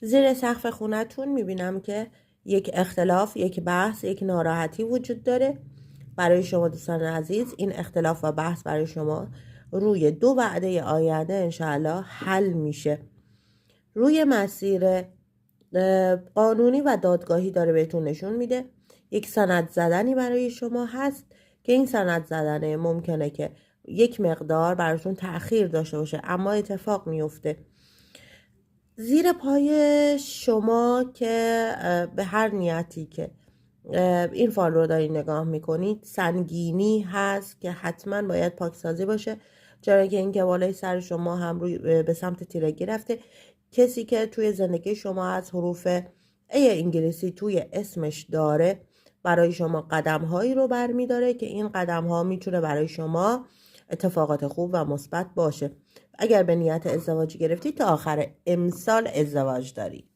زیر سقف خونتون میبینم که یک اختلاف، یک بحث، یک ناراحتی وجود داره. برای شما دوستان عزیز این اختلاف و بحث برای شما روی 2 وعده آینده انشاءالله حل میشه. روی مسیر قانونی و دادگاهی داره بهتون نشون میده. یک سند زدنی برای شما هست که این سند زدنه ممکنه که یک مقدار براتون تأخیر داشته باشه، اما اتفاق میفته. زیر پای شما که به هر نیتی که این فال رو دارید نگاه میکنید سنگینی هست که حتما باید پاکسازی باشه، چرا که این که بالای سر شما هم روی به سمت تیرگی رفته. کسی که توی زندگی شما از حروف ای انگلیسی توی اسمش داره برای شما قدم هایی رو برمی داره که این قدم ها میتونه برای شما اتفاقات خوب و مثبت باشه. اگر به نیت ازدواج گرفتید تا آخر امسال ازدواج دارید.